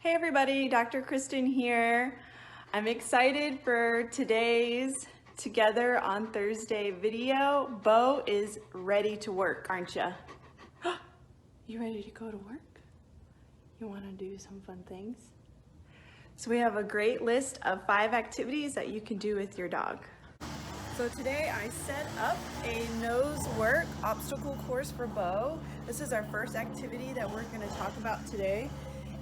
Hey everybody, Dr. Kristen here. I'm excited for today's Together on Thursday video. Bo is ready to work, aren't you? You ready to go to work? You want to do some fun things? So we have a great list of 5 activities that you can do with your dog. So today I set up a nose work obstacle course for Bo. This is our first activity that we're going to talk about today,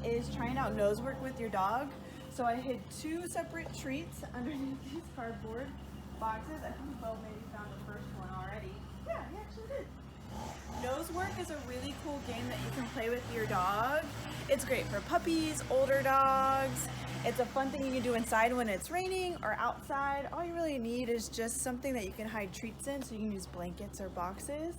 is trying out nose work with your dog. So I hid 2 separate treats underneath these cardboard boxes. I think Bo maybe found the first one already. Yeah, he actually did. Nose work is a really cool game that you can play with your dog. It's great for puppies, older dogs. It's a fun thing you can do inside when it's raining or outside. All you really need is just something that you can hide treats in, so you can use blankets or boxes.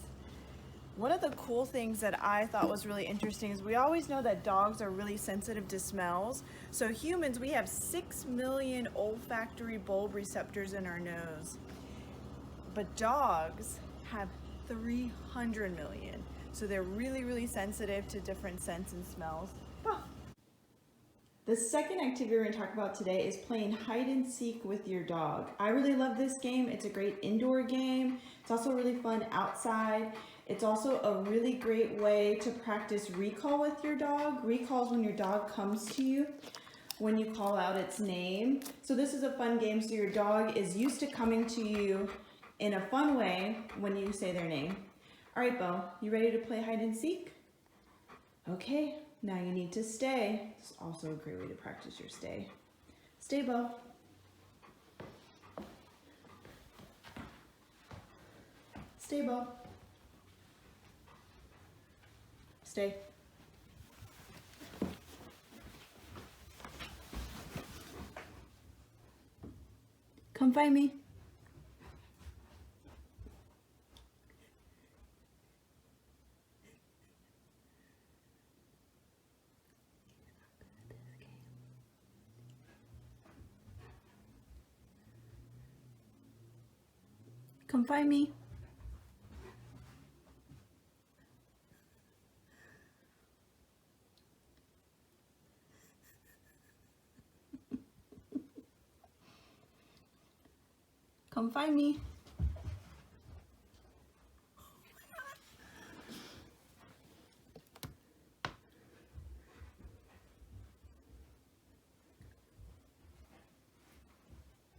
One of the cool things that I thought was really interesting is we always know that dogs are really sensitive to smells. So humans, we have 6 million olfactory bulb receptors in our nose. But dogs have 300 million. So they're really, really sensitive to different scents and smells. The second activity we're going to talk about today is playing hide and seek with your dog. I really love this game. It's a great indoor game. It's also really fun outside. It's also a really great way to practice recall with your dog. Recall is when your dog comes to you when you call out its name. So this is a fun game, so your dog is used to coming to you in a fun way when you say their name. All right, Bo, you ready to play hide and seek? Okay, now you need to stay. It's also a great way to practice your stay. Stay, Bo. Stay, Bo. Stay. Come find me. Come find me. Come find me.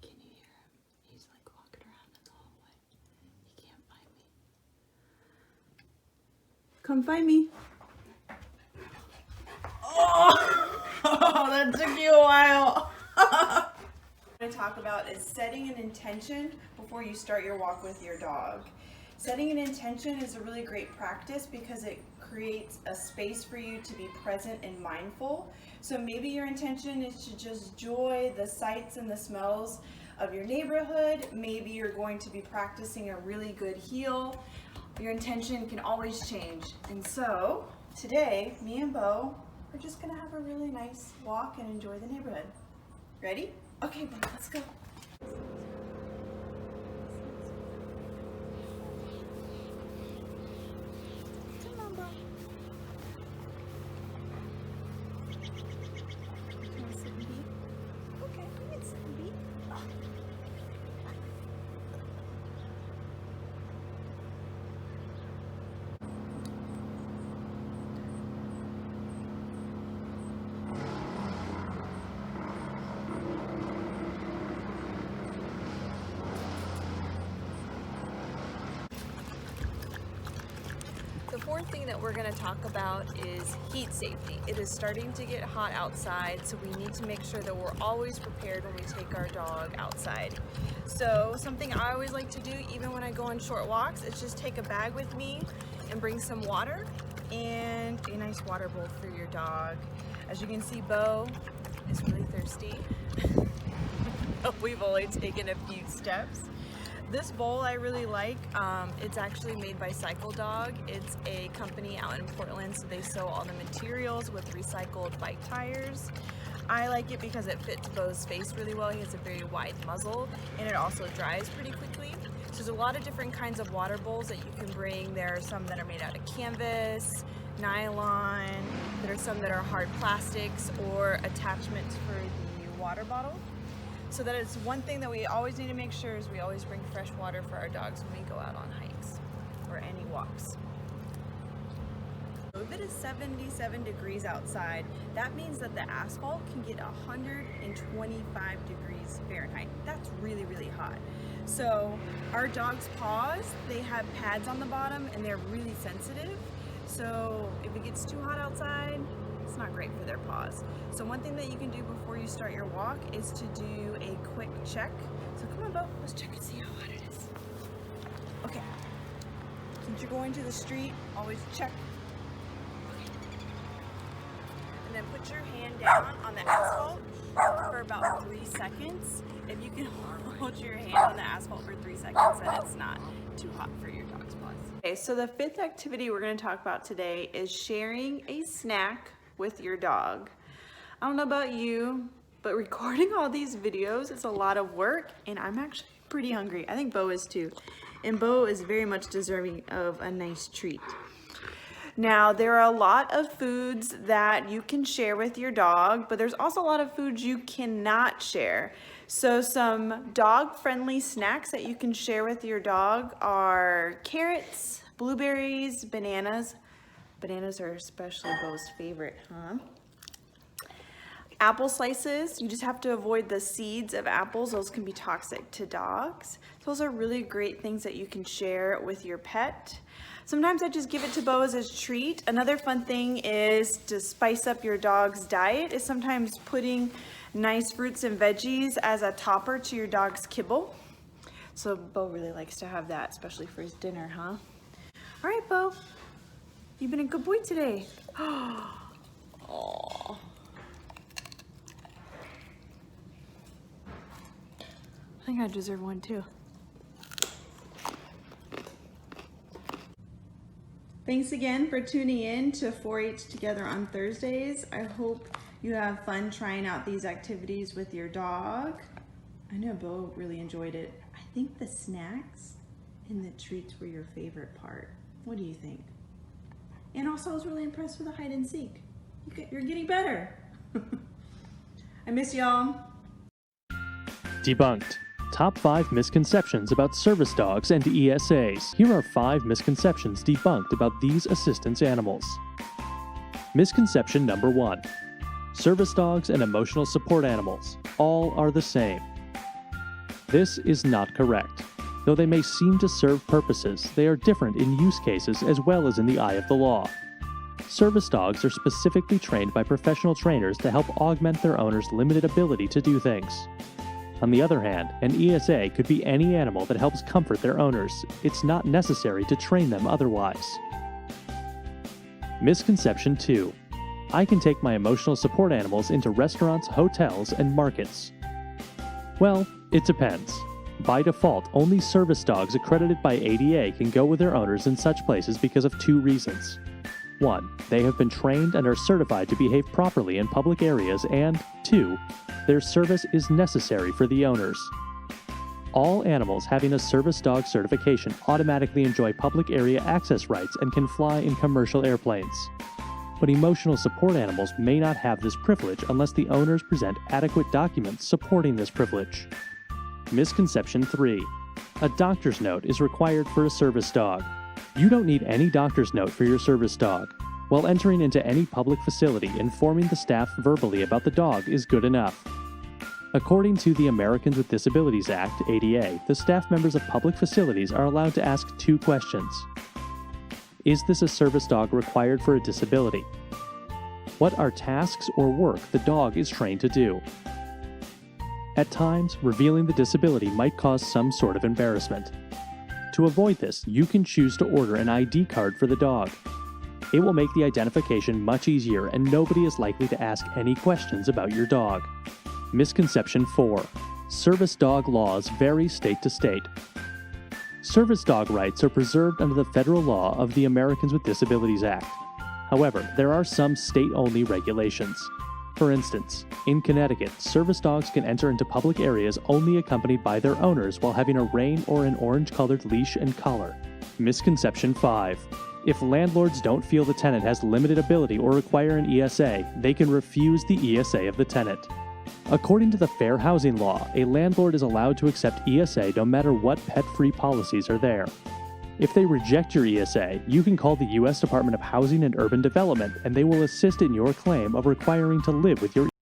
Can you hear him? He's like walking around in the hallway. He can't find me. Come find me. Oh, that took you a while. What I talk about is setting an intention before you start your walk with your dog. Setting an intention is a really great practice because it creates a space for you to be present and mindful. So maybe your intention is to just enjoy the sights and the smells of your neighborhood. Maybe you're going to be practicing a really good heel. Your intention can always change. And so today, me and Bo are just gonna have a really nice walk and enjoy the neighborhood. Ready? Okay, Bo, let's go. Come on, Bo. You want to sit and be? Okay, you can sit and be. Oh. The fourth thing that we're going to talk about is heat safety. It is starting to get hot outside, so we need to make sure that we're always prepared when we take our dog outside. So something I always like to do, even when I go on short walks, is just take a bag with me and bring some water and a nice water bowl for your dog. As you can see, Bo is really thirsty. We've only taken a few steps. This bowl I really like. It's actually made by Cycle Dog. It's a company out in Portland, so they sew all the materials with recycled bike tires. I like it because it fits Bo's face really well. He has a very wide muzzle, and it also dries pretty quickly. So there's a lot of different kinds of water bowls that you can bring. There are some that are made out of canvas, nylon, There are some that are hard plastics or attachments for the water bottle. So that is one thing that we always need to make sure is we always bring fresh water for our dogs when we go out on hikes or any walks. If it is 77 degrees outside, that means that the asphalt can get 125 degrees Fahrenheit. That's really, really hot. So our dogs' paws, they have pads on the bottom and they're really sensitive. So if it gets too hot outside, it's not great for their paws. So one thing that you can do before you start your walk is to do a quick check. So come on, Bo, let's check and see how hot it is. Okay, since you're going to the street, always check. And then put your hand down on the asphalt for about 3 seconds. If you can hold your hand on the asphalt for 3 seconds, then it's not too hot for your dog's paws. Okay, so the 5th activity we're going to talk about today is sharing a snack with your dog. I don't know about you, but recording all these videos is a lot of work, and I'm actually pretty hungry. I think Bo is too. And Bo is very much deserving of a nice treat. Now, there are a lot of foods that you can share with your dog, but there's also a lot of foods you cannot share. So some dog-friendly snacks that you can share with your dog are carrots, blueberries, bananas. Bananas are especially Bo's favorite, huh? Apple slices, you just have to avoid the seeds of apples. Those can be toxic to dogs. Those are really great things that you can share with your pet. Sometimes I just give it to Bo as a treat. Another fun thing is to spice up your dog's diet is sometimes putting nice fruits and veggies as a topper to your dog's kibble. So Bo really likes to have that, especially for his dinner, huh? All right, Bo, you've been a good boy today. Oh. I think I deserve one too. Thanks again for tuning in to 4-H Together on Thursdays. I hope you have fun trying out these activities with your dog. I know Bo really enjoyed it. I think the snacks and the treats were your favorite part. What do you think? And also I was really impressed with the hide and seek. You're getting better. I miss y'all. Debunked. Top 5 misconceptions about service dogs and ESAs. Here are 5 misconceptions debunked about these assistance animals. Misconception number 1. Service dogs and emotional support animals all are the same. This is not correct. Though they may seem to serve purposes, they are different in use cases as well as in the eye of the law. Service dogs are specifically trained by professional trainers to help augment their owner's limited ability to do things. On the other hand, an ESA could be any animal that helps comfort their owners. It's not necessary to train them otherwise. Misconception 2. I can take my emotional support animals into restaurants, hotels, and markets. Well, it depends. By default, only service dogs accredited by ADA can go with their owners in such places because of 2 reasons. 1. They have been trained and are certified to behave properly in public areas, and 2. Their service is necessary for the owners. All animals having a service dog certification automatically enjoy public area access rights and can fly in commercial airplanes. But emotional support animals may not have this privilege unless the owners present adequate documents supporting this privilege. Misconception 3. A doctor's note is required for a service dog. You don't need any doctor's note for your service dog. While entering into any public facility, informing the staff verbally about the dog is good enough. According to the Americans with Disabilities Act, ADA, the staff members of public facilities are allowed to ask 2 questions. Is this a service dog required for a disability? What are tasks or work the dog is trained to do? At times, revealing the disability might cause some sort of embarrassment. To avoid this, you can choose to order an ID card for the dog. It will make the identification much easier and nobody is likely to ask any questions about your dog. Misconception 4. Service dog laws vary state to state. Service dog rights are preserved under the federal law of the Americans with Disabilities Act. However, there are some state-only regulations. For instance, in Connecticut, service dogs can enter into public areas only accompanied by their owners while having a rein or an orange-colored leash and collar. Misconception 5. If landlords don't feel the tenant has limited ability or require an ESA, they can refuse the ESA of the tenant. According to the Fair Housing Law, a landlord is allowed to accept ESA no matter what pet-free policies are there. If they reject your ESA, you can call the U.S. Department of Housing and Urban Development and they will assist in your claim of requiring to live with your